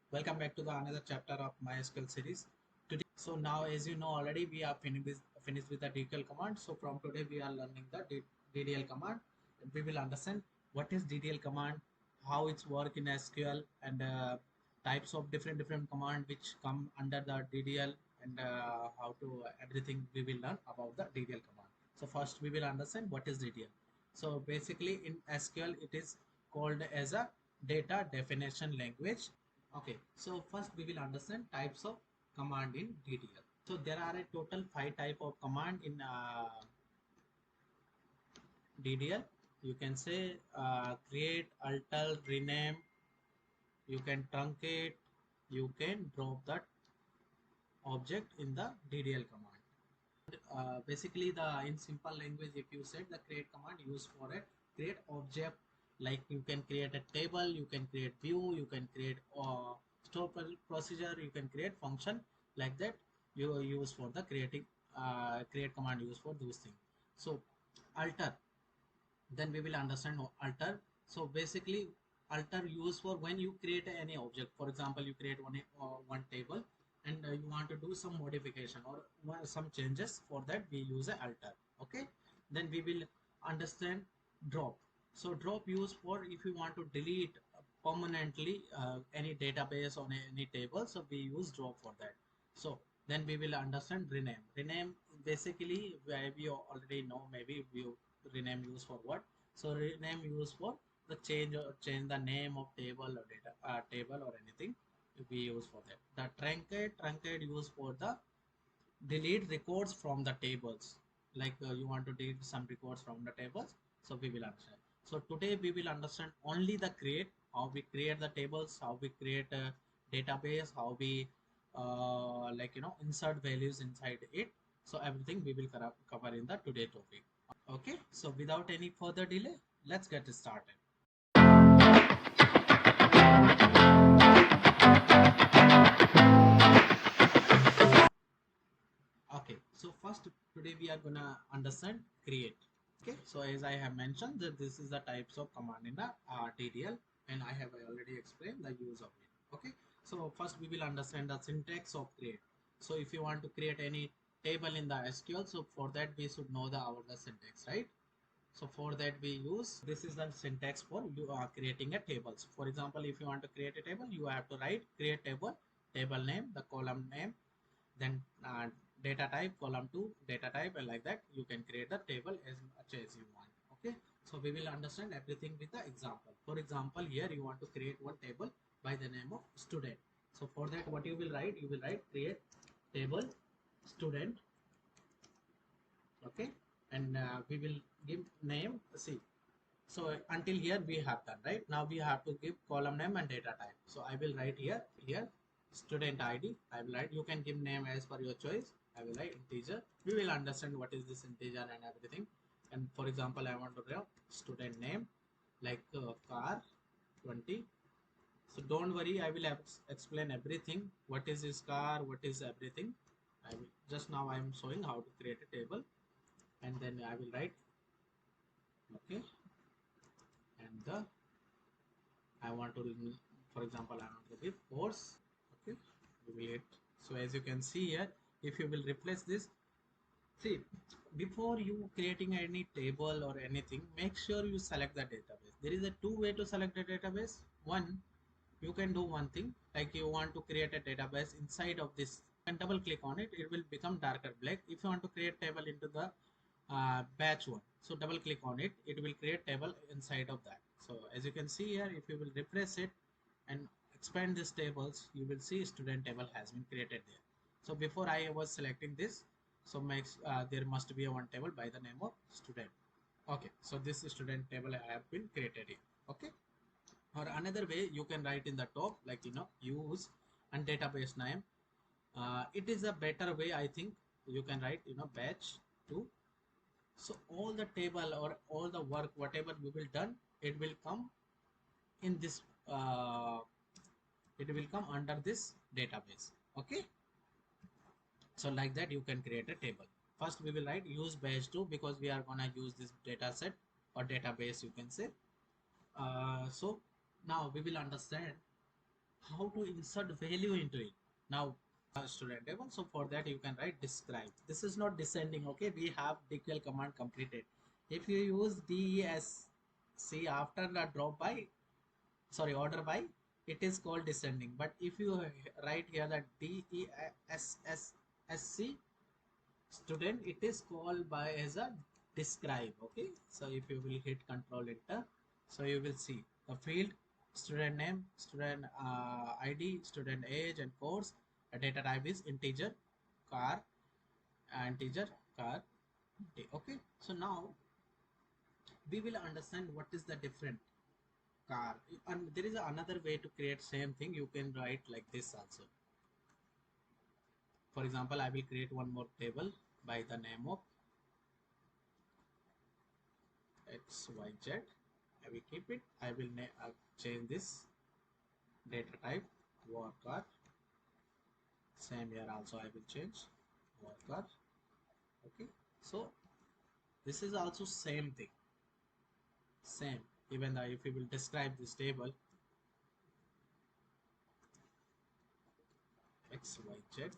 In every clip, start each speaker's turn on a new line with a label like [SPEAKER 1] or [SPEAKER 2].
[SPEAKER 1] Welcome back to the another chapter of MySQL series. So now, as you know already, we are finished with the DDL command. So from today, we are learning the DDL command. We will understand what is DDL command, how it's work in SQL, and types of different command which come under the DDL, and how to everything we will learn about the DDL command. So first, we will understand what is DDL. So basically, in SQL, it is called as a data definition language. Okay, so first we will understand types of command in DDL. So there are a total 5 type of command in DDL. You can say create, alter, rename. You can truncate. You can drop that object in the DDL command. Basically, the in simple language, if you said the create command used for a create object, like you can create a table, you can create view, you can create store procedure, you can create function, like that you use for the create command used for those things. So alter, then we will understand alter. So basically, alter used for when you create any object. For example, you create one table, and you want to do some modification or some changes. For that we use a alter. Okay, then we will understand drop. So drop used for if you want to delete permanently any database on any table, so we use drop for that. So then we will understand rename. Basically, we already know, maybe we rename used for what. So rename used for the change the name of table or table or anything we use for that. The truncate used for the delete records from the tables, like you want to delete some records from the tables. So we will understand. So today we will understand only the create, how we create the tables, how we create a database, how we insert values inside it. So everything we will cover in the today topic. Okay, so without any further delay, let's get started. Okay, so first today we are gonna understand create. Okay, so as I have mentioned that this is the types of command in the DDL, and I have already explained the use of it. Okay, so first we will understand the syntax of create. So if you want to create any table in the SQL, so for that we should know the syntax, right? So for that we use, this is the syntax for you are creating a tables. For example, if you want to create a table, you have to write create table, table name, the column name, then data type, column 2 data type, and like that you can create the table as much as you want. Okay, so we will understand everything with the example. For example, here you want to create one table by the name of student. So for that, what you will write, create table student. Okay, and we will give name. See, so until here we have done, right? Now we have to give column name and data type. So I will write here student ID. I will write, you can give name as per your choice. I will write integer. We will understand what is this integer and everything. And for example, I want to give student name like car 20. So don't worry, I will explain everything. What is this car? What is everything? I will just now I am showing how to create a table, and then I will write okay, and the I want to, for example, I want to give course. Okay, we will hit. So as you can see here, if you will replace this, see, before you creating any table or anything, make sure you select the database. There is a two way to select the database. One, you can do one thing, like you want to create a database inside of this, you can double click on it, it will become darker black. If you want to create table into the batch one, so double click on it, it will create table inside of that. So as you can see here, if you will refresh it and expand these tables, you will see student table has been created there. So before I was selecting this, so makes there must be a one table by the name of student. Okay, so this student table I have been created here. Okay, or another way you can write in the top, like use and database name. It is a better way, I think. You can write batch 2. So all the table or all the work whatever we will done, it will come in this it will come under this database. Okay, so like that you can create a table. First we will write use batch 2 because we are gonna use this data set or database, you can say. So now we will understand how to insert value into it. Now student table, so for that you can write describe. This is not descending, okay? We have DDL command completed. If you use DESC after the drop by, sorry, order by, it is called descending. But if you write here that DESSC student, it is called by as a describe. Okay, so if you will hit control enter, so you will see the field student name, student ID, student age and course. A data type is integer, car, integer, car. Okay, so now we will understand what is the different car. And there is another way to create same thing. You can write like this also. For example, I will create one more table by the name of XYZ. I will keep it. I will change this data type VARCHAR. Same here also I will change VARCHAR. Okay, so this is also same thing, same. Even though if you will describe this table XYZ,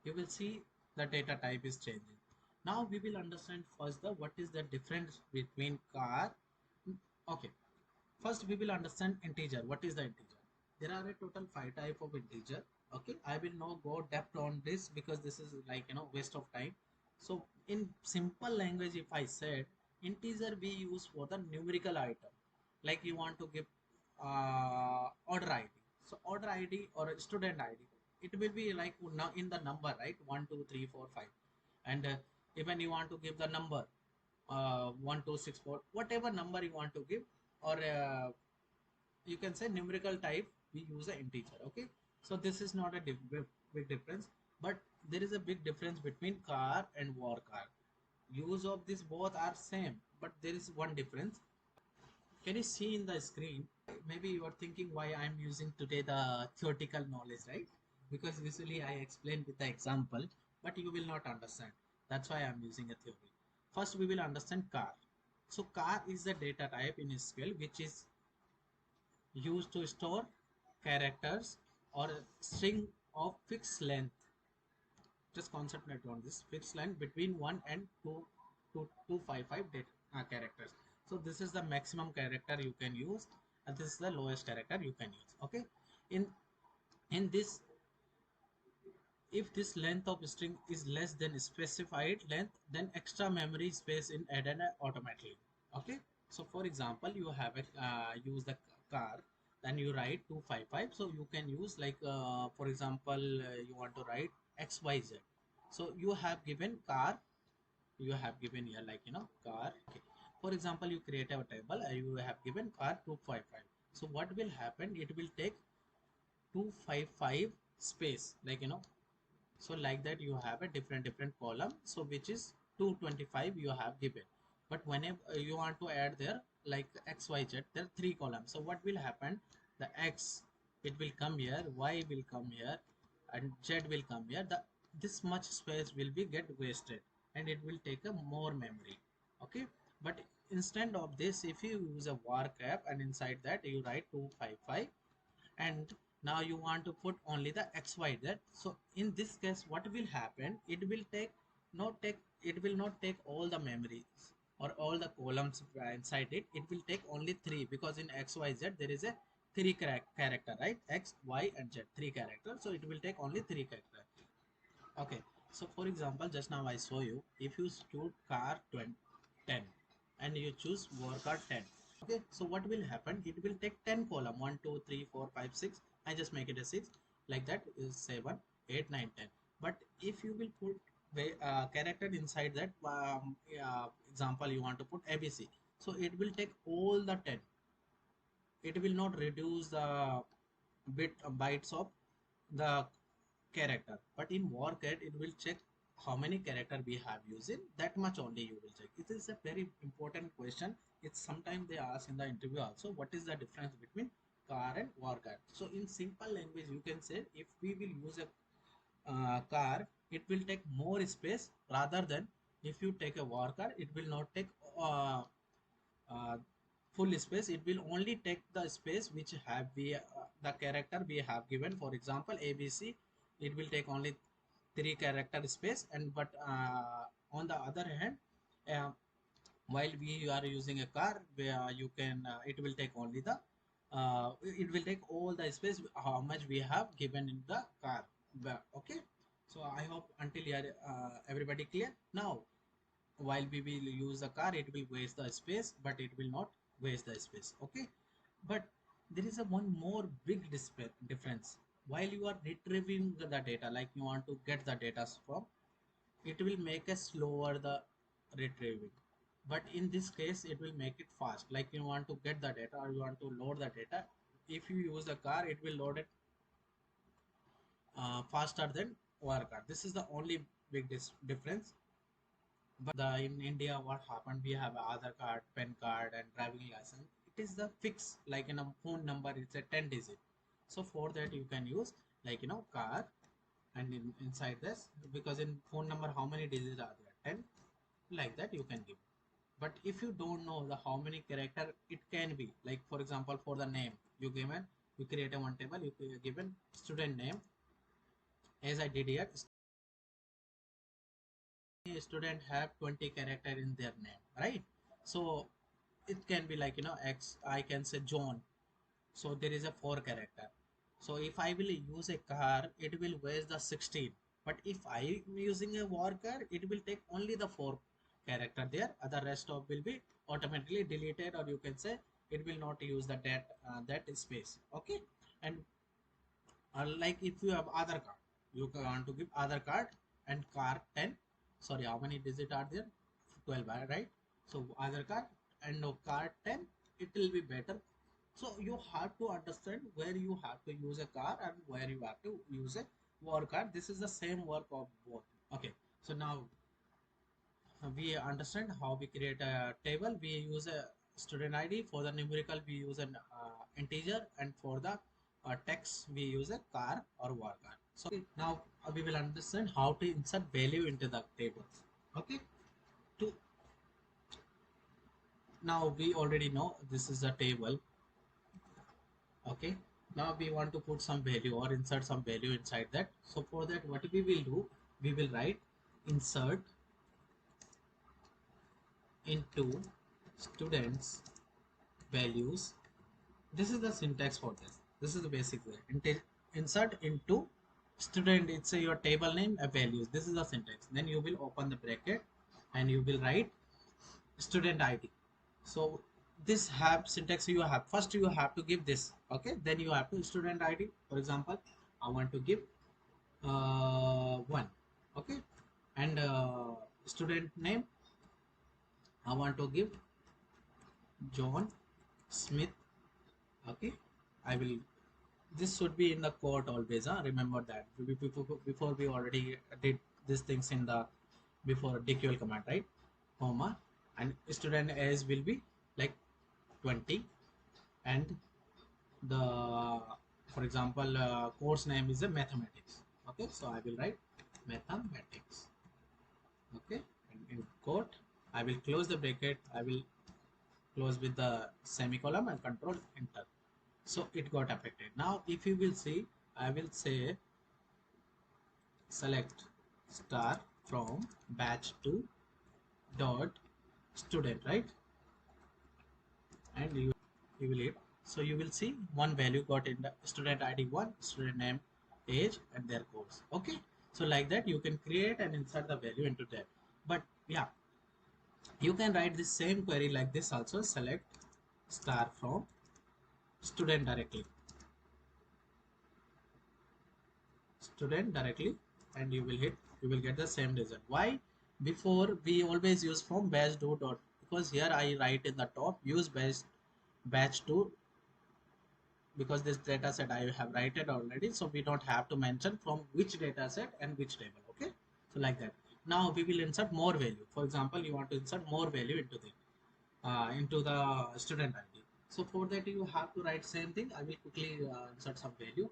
[SPEAKER 1] you will see the data type is changing. Now we will understand first the what is the difference between car. Okay, first we will understand integer. What is the integer? There are a total 5 type of integer. Okay, I will not go depth on this because this is like, you know, waste of time. So in simple language, if I said integer we use for the numerical item, like you want to give order ID. So order ID or student ID, it will be like now in the number, right? 1 2 3 4 5. And even you want to give the number 1 2 6 4, whatever number you want to give, or you can say numerical type, we use an integer. Okay, so this is not a big difference, but there is a big difference between car and VARCHAR. Use of this both are same, but there is one difference. Can you see in the screen? Maybe you are thinking why I'm using today the theoretical knowledge, right? Because usually I explain with the example, but you will not understand. That's why I'm using a theory. First, we will understand car. So car is the data type in SQL which is used to store characters or a string of fixed length. Just concentrate on this fixed length between 1 and 255 data characters. So this is the maximum character you can use, and this is the lowest character you can use. Okay, in this, if this length of string is less than specified length, then extra memory space is added automatically. Okay, so for example, you have a use the car, then you write 255, so you can use like for example, you want to write XYZ. So you have given car, you have given here like, you know, car. Okay, for example, you create a table, you have given car 255. So what will happen, it will take 255 space, like, you know. So like that you have a different column, so which is 225 you have given. But whenever you want to add there like XYZ, there are 3 columns. So what will happen, the X, it will come here, Y will come here, and Z will come here. This much space will be get wasted, and it will take a more memory. Okay, but instead of this, if you use a VARCHAR and inside that you write 255, and now you want to put only the XYZ. So in this case, what will happen, it will take not take it will not take all the memories or all the columns inside it. It will take only 3, because in XYZ there is a 3 character, right? X, Y and Z, 3 characters, so it will take only 3 characters. Okay, so for example, just now I show you, if you choose car 10 and you choose VARCHAR 10. Okay, so what will happen, it will take 10 column, 1 2 3 4 5 6. I just make it a 6, like that is 7 8 9 10. But if you will put the character inside that, example you want to put ABC, so it will take all the 10. It will not reduce the bytes of the character, but in VARCHAR it will check how many character we have using, that much only you will check. It is a very important question. It's sometimes they ask in the interview also, what is the difference between car and VARCHAR. So in simple language you can say, if we will use a car, it will take more space, rather than if you take a VARCHAR, it will not take uh, full space, it will only take the space which have we the character we have given. For example, ABC, it will take only 3 character space, and but on the other hand, uh, while we are using a car where you can it will take only the it will take all the space how much we have given in the car. Okay, so I hope until here everybody clear. Now while we will use the car, it will waste the space, but it will not waste the space. Okay, but there is a one more big difference. While you are retrieving the data, like you want to get the data from, it will make a slower the retrieving, but in this case it will make it fast. Like you want to get the data or you want to load the data, if you use the car, it will load it faster than VARCHAR. This is the only big difference. But in India, what happened, we have Aadhaar card, PAN card and driving license. It is the fix, like in a phone number, it's a 10 digit. So for that you can use, like car, and inside this, because in phone number how many digits are there, 10, like that you can give. But if you don't know the how many character it can be, like for example, for the name you given, you create a one table, you given student name, as I did here, student have 20 character in their name, right? So it can be like X, I can say John, so there is a 4 character. So if I will use a car, it will waste the 16, but if I am using a VARCHAR, it will take only the 4 character there, other rest of will be automatically deleted, or you can say it will not use the that space. Okay, and like if you have Aadhaar card, you want to give Aadhaar card and car 10, sorry, how many digits are there, 12, right? So Aadhaar card and no car 10, it will be better. So you have to understand where you have to use a car and where you have to use a work card. This is the same work of both. Okay, so now we understand how we create a table. We use a student ID. For the numerical we use an integer, and for the text we use a car or worker. So now we will understand how to insert value into the tables. Okay, to now we already know this is a table. Okay, now we want to put some value or insert some value inside that. So for that, what we will do, we will write insert into students values. This is the syntax for this. This is the basic way. Insert into student, it's your table name, a values. This is the syntax. Then you will open the bracket and you will write student ID. So this have syntax you have. First you have to give this. Okay, then you have to student ID. For example, I want to give 1. Okay, and student name, I want to give John Smith. Okay, I will, this should be in the quote always, remember that. Before we already did these things in the before DQL command, right? Comma, and student as will be like 20, and the, for example, course name is a mathematics. Okay, so I will write mathematics. Okay, and in quote I will close the bracket, I will close with the semicolon and control enter. So it got affected. Now if you will see, I will say select star from batch 2 dot student, right? And you will hit. So you will see one value got in the student ID 1, student name, age and their course. Okay, so like that you can create and insert the value into that. But yeah, you can write the same query like this also. Select star from student directly, and you will hit, you will get the same result. Why? Before we always use from batch 2 dot, because here I write in the top use batch 2, because this data set I have written already, so we don't have to mention from which data set and which table. Okay, so like that. Now we will insert more value. For example, you want to insert more value into the student ID. So for that you have to write same thing. I will quickly insert some value.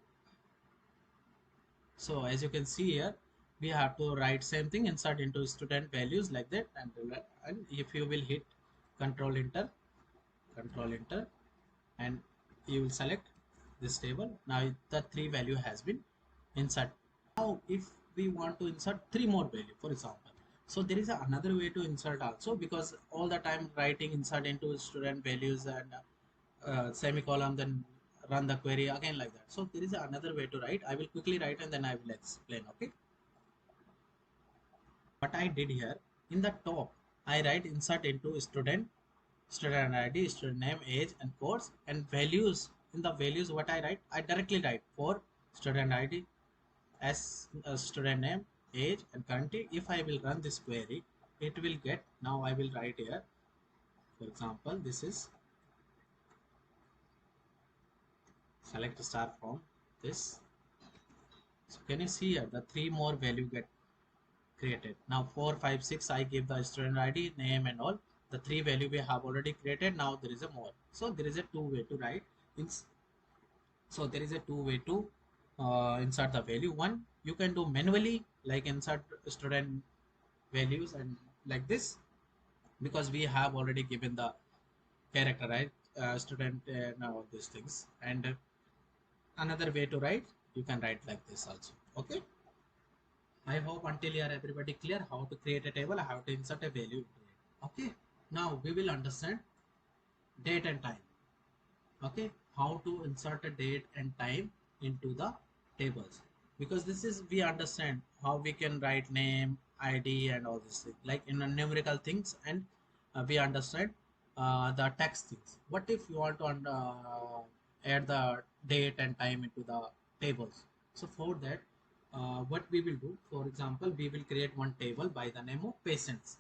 [SPEAKER 1] So as you can see here, we have to write same thing, insert into student values like that, and if you will hit control enter, control enter, and you will select this table. Now the 3 value has been inserted. Now if we want to insert 3 more value, for example, so there is another way to insert also, because all the time writing insert into student values and semicolon, then run the query again like that. So there is another way to write. I will quickly write and then I will explain. Okay, what I did here, in the top I write insert into student, student ID, student name, age and course, and values. In the values what I write, I directly write for student ID as student name, age and country. If I will run this query, it will get, now I will write here, for example, this is select star from this. So can you see here the 3 more value get created. Now 4, 5, 6 I give the student ID, name and all. The 3 value we have already created. Now there is a more. So there is a 2 way to write. So there is a 2 way to insert the value. One, you can do manually, like insert student values and like this, because we have already given the character, right, student and all these things. And another way to write, you can write like this also. Okay, I hope until here everybody clear how to create a table, how to insert a value into it. Okay, now we will understand date and time. Okay, how to insert a date and time into the tables, because this is, we understand how we can write name, ID and all these things like in a numerical things, and we understand the text things. What if you want to add the date and time into the tables? So for that, what we will do, for example, we will create one table by the name of patients,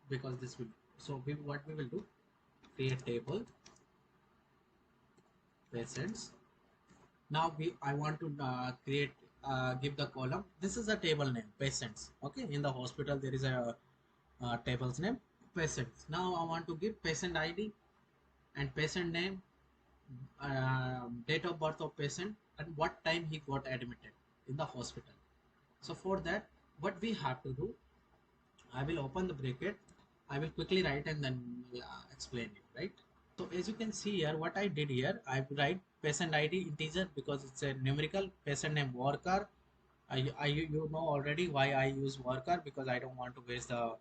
[SPEAKER 1] because this will, so what we will do, create table patients. Now I want to create give the column, this is a table name patients. Okay, in the hospital there is a table's name patients. Now I want to give patient ID and patient name, date of birth of patient, and what time he got admitted in the hospital. So for that, what we have to do, I will open the bracket, I will quickly write and then explain it, right? So as you can see here, what I did here, I write patient ID integer because it's a numerical, patient name VARCHAR. You know already why I use VARCHAR, because I don't want to waste the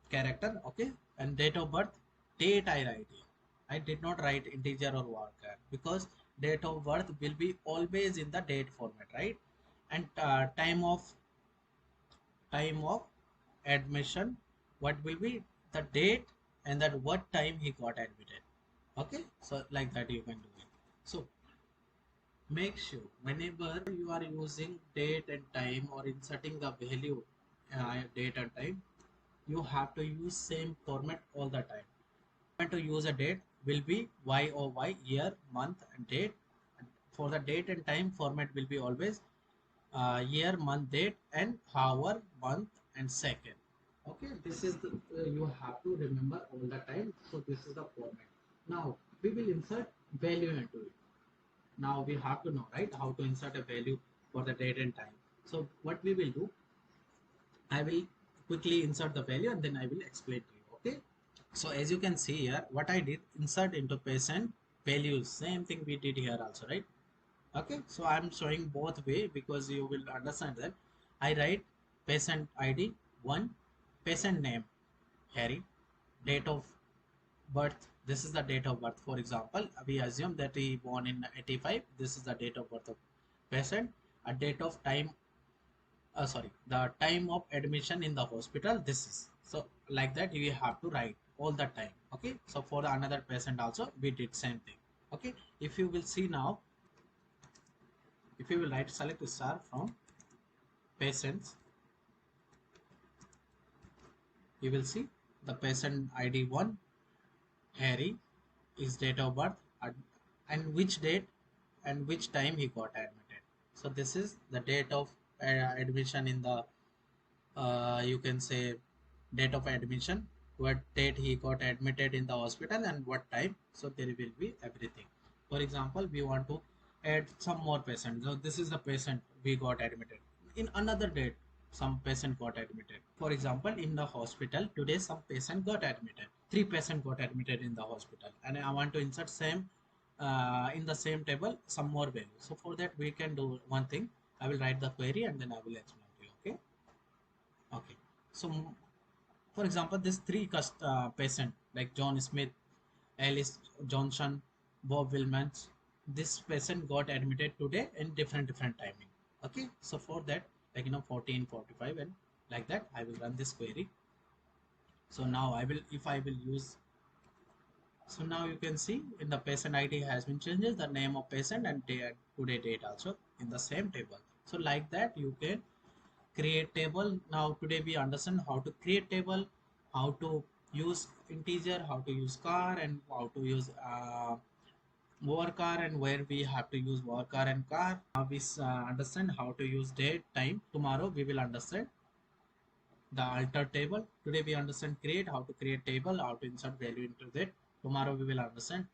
[SPEAKER 1] character. Okay, and date of birth, date I write here. I did not write integer or VARCHAR because date of birth will be always in the date format, right? And time of admission, what will be the date and that what time he got admitted. Okay, so like that you can do it. So make sure whenever you are using date and time or inserting the value date and time, you have to use same format all the time. When to use a date will be YOY, year, month and date. And for the date and time format will be always year, month, date and hour, month and second. Okay, this is the you have to remember all the time. So this is the format. Now we will insert value into it. Now we have to know, right, how to insert a value for the date and time. So what we will do, I will quickly insert the value and then I will explain to you. Okay, so as you can see here, what I did, insert into patient values, same thing we did here also, right? Okay, so I'm showing both way because you will understand that. I write patient ID 1, patient name Harry, date of birth, this is the date of birth. For example, we assume that he born in 85, this is the date of birth of patient. A date of time, sorry, the time of admission in the hospital, this is, so like that we have to write all the time. Okay, so for the another patient also we did same thing. Okay, if you will see now, if you will write select star from patients, you will see the patient ID 1 Harry, his date of birth and which date and which time he got admitted. So this is the date of admission in the you can say date of admission, what date he got admitted in the hospital and what time. So there will be everything. For example, we want to add some more patients. So this is the patient we got admitted in another date, some patient got admitted. For example, in the hospital today some patient got admitted. 3% got admitted in the hospital, and I want to insert same in the same table some more value. So for that we can do one thing. I will write the query and then I will explain to you. Okay. Okay. So for example, this three patient like John Smith, Alice Johnson, Bob Wilmans, this patient got admitted today in different timing. Okay. So for that, like 14, 45, and like that, I will run this query. So now I will, if I will use, so now you can see in the patient ID has been changed, the name of patient and today date also in the same table. So like that you can create table. Now today we understand how to create table, how to use integer, how to use car, and how to use VARCHAR, and where we have to use VARCHAR and car. Now we understand how to use date, time. Tomorrow we will understand the alter table. Today we understand create, how to create table, how to insert value into that. Tomorrow we will understand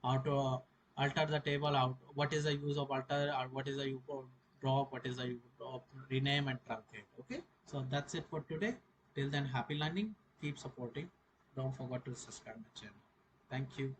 [SPEAKER 1] how to alter the table, how, what is the use of alter, or what is the use of drop, what is the use of rename and truncate. Okay, so that's it for today. Till then, happy learning, keep supporting, don't forget to subscribe my channel. Thank you.